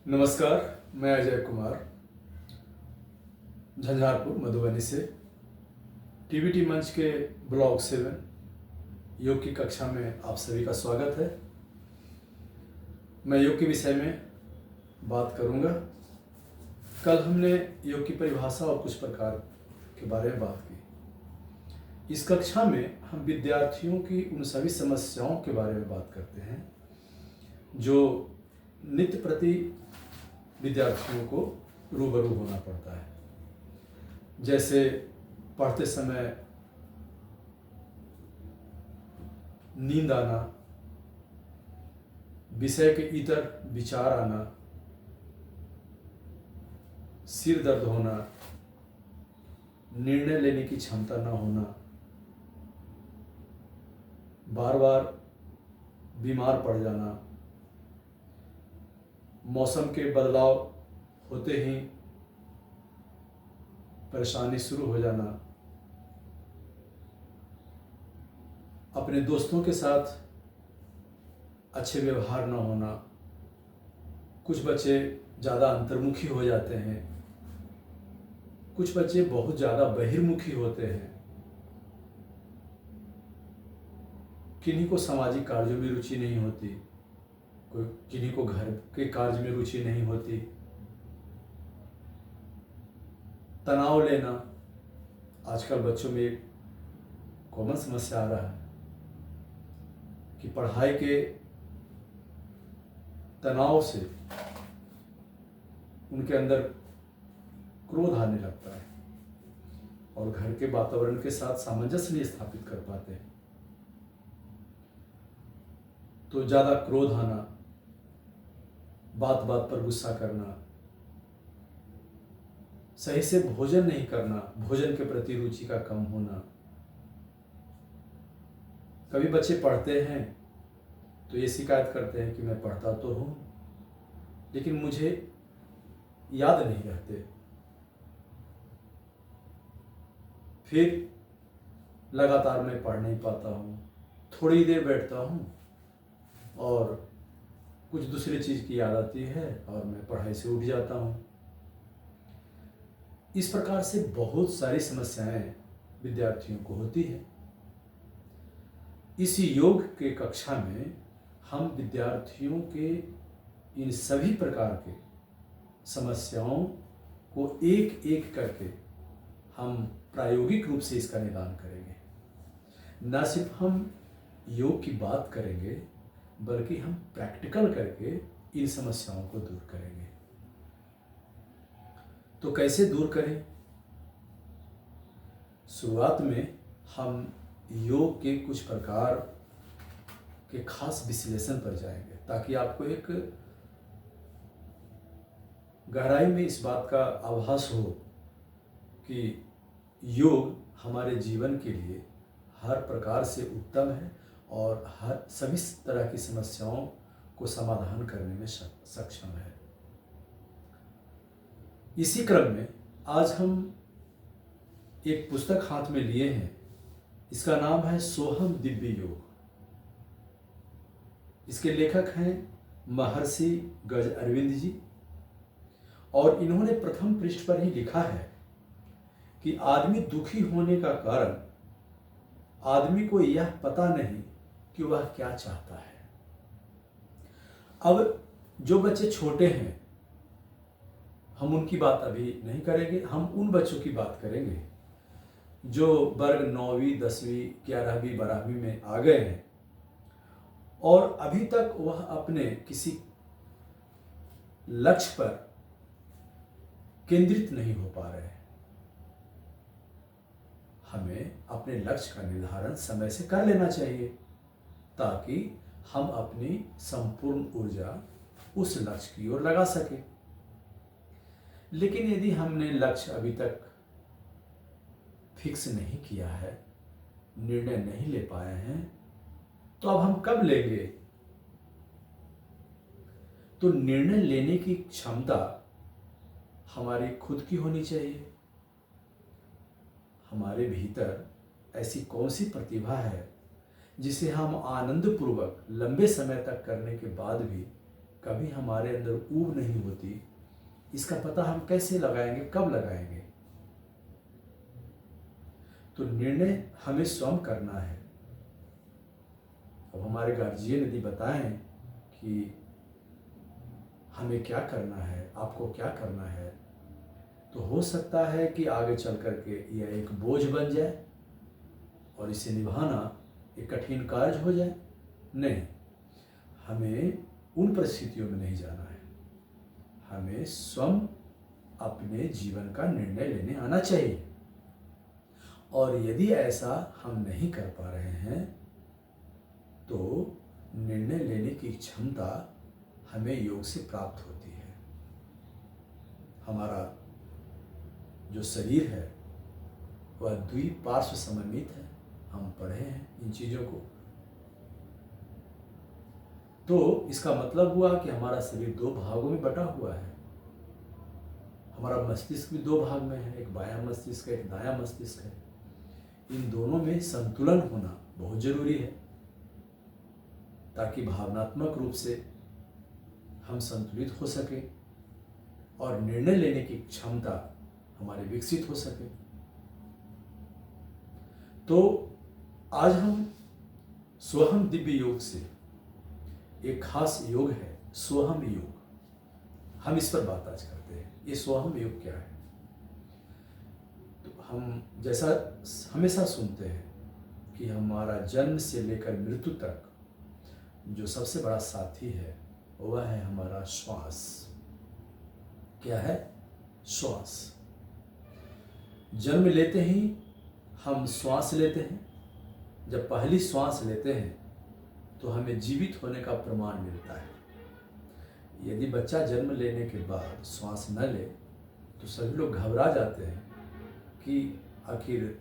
नमस्कार। मैं अजय कुमार झंझारपुर मधुबनी से टीबीटी मंच के ब्लॉक 7 योग की कक्षा में आप सभी का स्वागत है। मैं योग के विषय में बात करूंगा। कल हमने योग की परिभाषा और कुछ प्रकार के बारे में बात की। इस कक्षा में हम विद्यार्थियों की उन सभी समस्याओं के बारे में बात करते हैं जो नित्य प्रति विद्यार्थियों को रूबरू होना पड़ता है। जैसे पढ़ते समय नींद आना, विषय के इतर विचार आना, सिर दर्द होना, निर्णय लेने की क्षमता न होना, बार बार बीमार पड़ जाना, मौसम के बदलाव होते ही परेशानी शुरू हो जाना, अपने दोस्तों के साथ अच्छे व्यवहार न होना, कुछ बच्चे ज़्यादा अंतर्मुखी हो जाते हैं, कुछ बच्चे बहुत ज़्यादा बहिर्मुखी होते हैं, किन्हीं को सामाजिक कार्यों में रुचि नहीं होती, किन्हीं को घर के कार्य में रुचि नहीं होती। तनाव लेना आजकल बच्चों में एक कॉमन समस्या आ रहा है कि पढ़ाई के तनाव से उनके अंदर क्रोध आने लगता है और घर के वातावरण के साथ सामंजस्य नहीं स्थापित कर पाते। तो ज़्यादा क्रोध आना, बात बात पर गुस्सा करना, सही से भोजन नहीं करना, भोजन के प्रति रुचि का कम होना। कभी बच्चे पढ़ते हैं तो ये शिकायत करते हैं कि मैं पढ़ता तो हूँ लेकिन मुझे याद नहीं रहते। फिर लगातार मैं पढ़ नहीं पाता हूँ, थोड़ी देर बैठता हूँ और कुछ दूसरी चीज़ की याद आती है और मैं पढ़ाई से उठ जाता हूँ। इस प्रकार से बहुत सारी समस्याएं विद्यार्थियों को होती है। इस योग के कक्षा में हम विद्यार्थियों के इन सभी प्रकार के समस्याओं को एक एक करके हम प्रायोगिक रूप से इसका निदान करेंगे। न सिर्फ हम योग की बात करेंगे बल्कि हम प्रैक्टिकल करके इन समस्याओं को दूर करेंगे। तो कैसे दूर करें? शुरुआत में हम योग के कुछ प्रकार के खास विश्लेषण पर जाएंगे ताकि आपको एक गहराई में इस बात का आभास हो कि योग हमारे जीवन के लिए हर प्रकार से उत्तम है और हर सभी तरह की समस्याओं को समाधान करने में सक्षम है। इसी क्रम में आज हम एक पुस्तक हाथ में लिए हैं। इसका नाम है सोहम दिव्य योग। इसके लेखक हैं महर्षि गज अरविंद जी और इन्होंने प्रथम पृष्ठ पर ही लिखा है कि आदमी दुखी होने का कारण आदमी को यह पता नहीं कि वह क्या चाहता है। अब जो बच्चे छोटे हैं हम उनकी बात अभी नहीं करेंगे, हम उन बच्चों की बात करेंगे जो वर्ग 9वीं 10वीं 11वीं 12वीं में आ गए हैं और अभी तक वह अपने किसी लक्ष्य पर केंद्रित नहीं हो पा रहे हैं। हमें अपने लक्ष्य का निर्धारण समय से कर लेना चाहिए ताकि हम अपनी संपूर्ण ऊर्जा उस लक्ष्य की ओर लगा सकें। लेकिन यदि हमने लक्ष्य अभी तक फिक्स नहीं किया है, निर्णय नहीं ले पाए हैं, तो अब हम कब लेंगे? तो निर्णय लेने की क्षमता हमारी खुद की होनी चाहिए। हमारे भीतर ऐसी कौन सी प्रतिभा है जिसे हम आनंदपूर्वक लंबे समय तक करने के बाद भी कभी हमारे अंदर ऊब नहीं होती, इसका पता हम कैसे लगाएंगे, कब लगाएंगे? तो निर्णय हमें स्वयं करना है। अब हमारे गार्जियन यदि बताएं कि हमें क्या करना है, आपको क्या करना है, तो हो सकता है कि आगे चल करके यह एक बोझ बन जाए और इसे निभाना एक कठिन कार्य हो जाए। नहीं, हमें उन परिस्थितियों में नहीं जाना है। हमें स्वयं अपने जीवन का निर्णय लेने आना चाहिए। और यदि ऐसा हम नहीं कर पा रहे हैं तो निर्णय लेने की क्षमता हमें योग से प्राप्त होती है। हमारा जो शरीर है वह द्विपार्श्व समन्वित है, हम पढ़े हैं इन चीज़ों को। तो इसका मतलब हुआ कि हमारा शरीर दो भागों में बटा हुआ है। हमारा मस्तिष्क भी दो भाग में है, एक बायां मस्तिष्क है, एक दायां मस्तिष्क है। इन दोनों में संतुलन होना बहुत जरूरी है ताकि भावनात्मक रूप से हम संतुलित हो सके और निर्णय लेने की क्षमता हमारी विकसित हो सके। तो आज हम सोहम दिव्य योग से, एक खास योग है सोहम योग, हम इस पर बात आज करते हैं। ये सोहम योग क्या है? तो हम जैसा हमेशा सुनते हैं कि हमारा जन्म से लेकर मृत्यु तक जो सबसे बड़ा साथी है वह है हमारा श्वास। क्या है? श्वास। जन्म लेते ही हम श्वास लेते हैं। जब पहली श्वास लेते हैं तो हमें जीवित होने का प्रमाण मिलता है। यदि बच्चा जन्म लेने के बाद श्वास न ले तो सभी लोग घबरा जाते हैं कि आखिर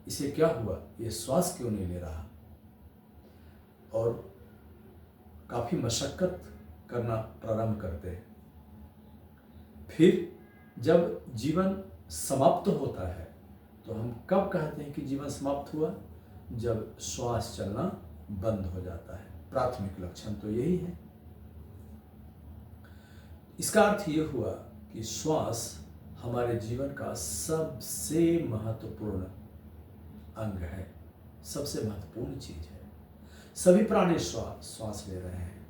इसे क्या हुआ, ये श्वास क्यों नहीं ले रहा, और काफ़ी मशक्क़त करना प्रारंभ करते हैं। फिर जब जीवन समाप्त होता है तो हम कब कहते हैं कि जीवन समाप्त हुआ? जब श्वास चलना बंद हो जाता है। प्राथमिक लक्षण तो यही है। इसका अर्थ ये हुआ कि श्वास हमारे जीवन का सबसे महत्वपूर्ण अंग है, सबसे महत्वपूर्ण चीज है। सभी प्राणी श्वास ले रहे हैं,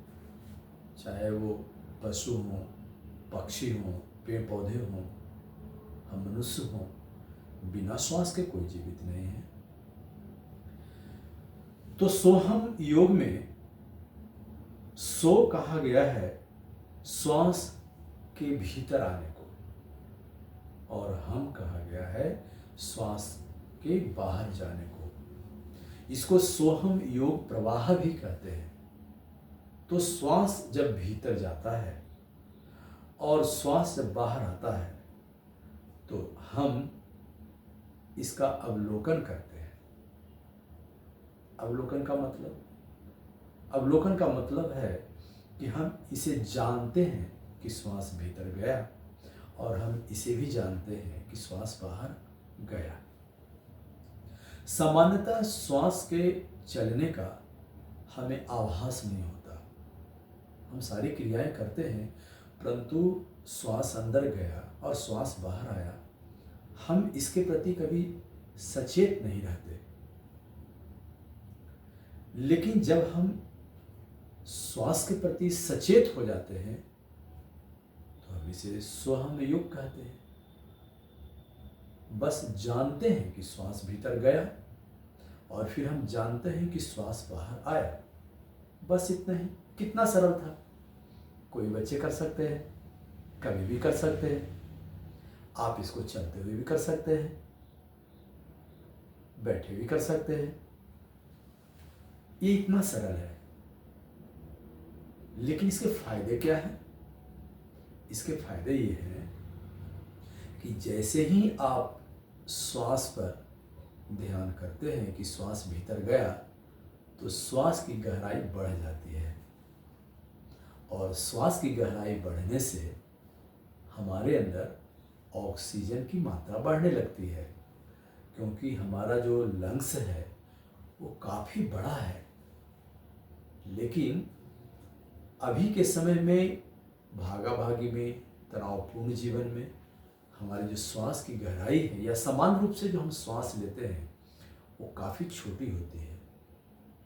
चाहे वो पशु हों, पक्षी हों, पेड़ पौधे हों, हम मनुष्य हों। बिना श्वास के कोई जीवित नहीं है। तो सोहम योग में सो कहा गया है श्वास के भीतर आने को, और हम कहा गया है श्वास के बाहर जाने को। इसको सोहम योग प्रवाह भी कहते हैं। तो श्वास जब भीतर जाता है और श्वास जब बाहर आता है तो हम इसका अवलोकन करते हैं। अवलोकन का मतलब है कि हम इसे जानते हैं कि श्वास भीतर गया, और हम इसे भी जानते हैं कि श्वास बाहर गया। सामान्यतः श्वास के चलने का हमें आभास नहीं होता। हम सारी क्रियाएं करते हैं, परंतु श्वास अंदर गया और श्वास बाहर आया, हम इसके प्रति कभी सचेत नहीं रहते। लेकिन जब हम श्वास के प्रति सचेत हो जाते हैं तो हम इसे सोहम योग कहते हैं। बस जानते हैं कि श्वास भीतर गया और फिर हम जानते हैं कि श्वास बाहर आया, बस इतना ही। कितना सरल था। कोई बच्चे कर सकते हैं, कभी भी कर सकते हैं। आप इसको चलते हुए भी कर सकते हैं, बैठे भी कर सकते हैं। ये इतना सरल है। लेकिन इसके फायदे क्या हैं? इसके फायदे ये हैं कि जैसे ही आप श्वास पर ध्यान करते हैं कि श्वास भीतर गया, तो श्वास की गहराई बढ़ जाती है, और श्वास की गहराई बढ़ने से हमारे अंदर ऑक्सीजन की मात्रा बढ़ने लगती है, क्योंकि हमारा जो लंग्स है वो काफ़ी बड़ा है। लेकिन अभी के समय में भागा भागी में, तनावपूर्ण जीवन में हमारी जो श्वास की गहराई है या समान रूप से जो हम श्वास लेते हैं वो काफ़ी छोटी होती है।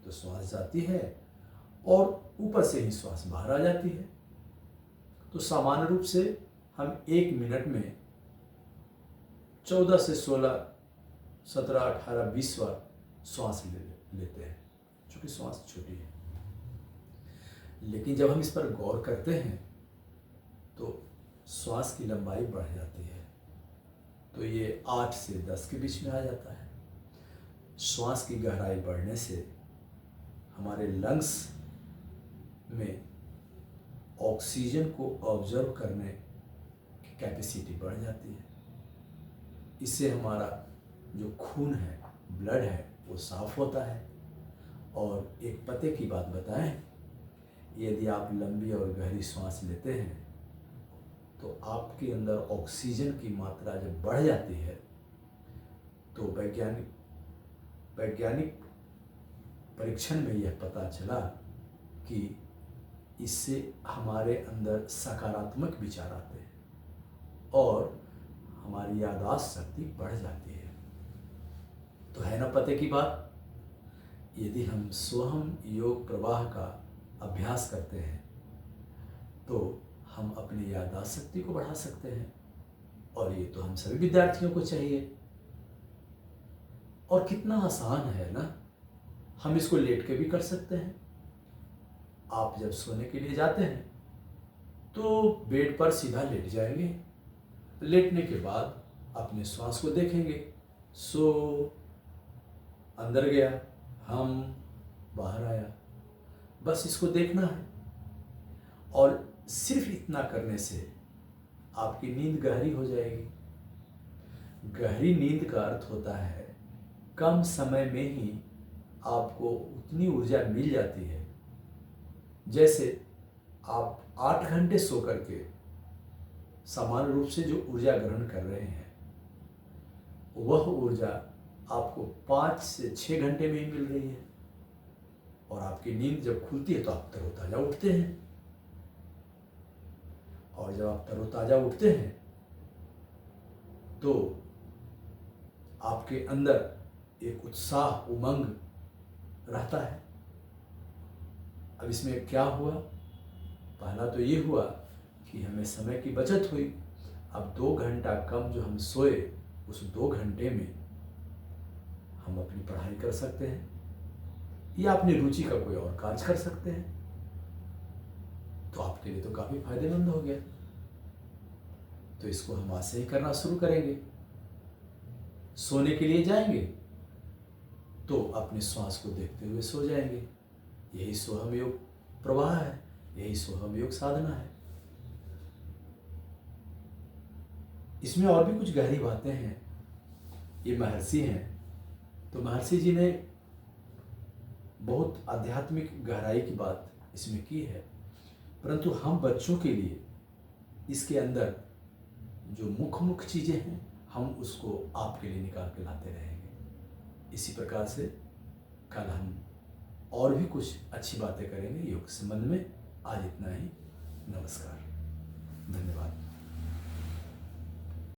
तो श्वास जाती है और ऊपर से ही श्वास बाहर आ जाती है। तो सामान्य रूप से हम 1 मिनट में 14 से 16, 17, 18, 20 बार श्वास लेते हैं, क्योंकि श्वास छोटी है। लेकिन जब हम इस पर गौर करते हैं तो श्वास की लंबाई बढ़ जाती है। तो ये 8 से 10 के बीच में आ जाता है। श्वास की गहराई बढ़ने से हमारे लंग्स में ऑक्सीजन को ऑब्जर्व करने की कैपेसिटी बढ़ जाती है। इससे हमारा जो खून है, ब्लड है, वो साफ होता है। और एक पते की बात बताएं, यदि आप लंबी और गहरी सांस लेते हैं तो आपके अंदर ऑक्सीजन की मात्रा जब बढ़ जाती है तो वैज्ञानिक परीक्षण में यह पता चला कि इससे हमारे अंदर सकारात्मक विचार आते हैं और हमारी याददाश्त शक्ति बढ़ जाती है। तो है ना पते की बात। यदि हम सोहम योग प्रवाह का अभ्यास करते हैं तो हम अपनी याददाश्त शक्ति को बढ़ा सकते हैं, और ये तो हम सभी विद्यार्थियों को चाहिए। और कितना आसान है ना, हम इसको लेट के भी कर सकते हैं। आप जब सोने के लिए जाते हैं तो बेड पर सीधा लेट जाएंगे। लेटने के बाद अपने श्वास को देखेंगे। सो अंदर गया, हम बाहर आया, बस इसको देखना है। और सिर्फ इतना करने से आपकी नींद गहरी हो जाएगी। गहरी नींद का अर्थ होता है कम समय में ही आपको उतनी ऊर्जा मिल जाती है। जैसे आप 8 घंटे सो करके सामान्य रूप से जो ऊर्जा ग्रहण कर रहे हैं, वह ऊर्जा आपको 5 से 6 घंटे में ही मिल रही है। और आपकी नींद जब खुलती है तो आप तरोताजा उठते हैं। और जब आप तरोताजा उठते हैं तो आपके अंदर एक उत्साह, उमंग रहता है। अब इसमें क्या हुआ? पहला तो ये हुआ कि हमें समय की बचत हुई। अब 2 घंटा कम जो हम सोए, उस 2 घंटे में हम अपनी पढ़ाई कर सकते हैं या अपनी रुचि का कोई और कार्य कर सकते हैं। तो आपके लिए तो काफ़ी फायदेमंद हो गया। तो इसको हम आज से ही करना शुरू करेंगे। सोने के लिए जाएंगे तो अपने श्वास को देखते हुए सो जाएंगे। यही सोहम योग प्रवाह है, यही सोहम योग साधना है। इसमें और भी कुछ गहरी बातें हैं। ये महर्षि हैं, तो महर्षि जी ने बहुत आध्यात्मिक गहराई की बात इसमें की है, परंतु हम बच्चों के लिए इसके अंदर जो मुख्य चीज़ें हैं, हम उसको आपके लिए निकाल के लाते रहेंगे। इसी प्रकार से कल हम और भी कुछ अच्छी बातें करेंगे योग के संबंध में। आज इतना ही। नमस्कार, धन्यवाद।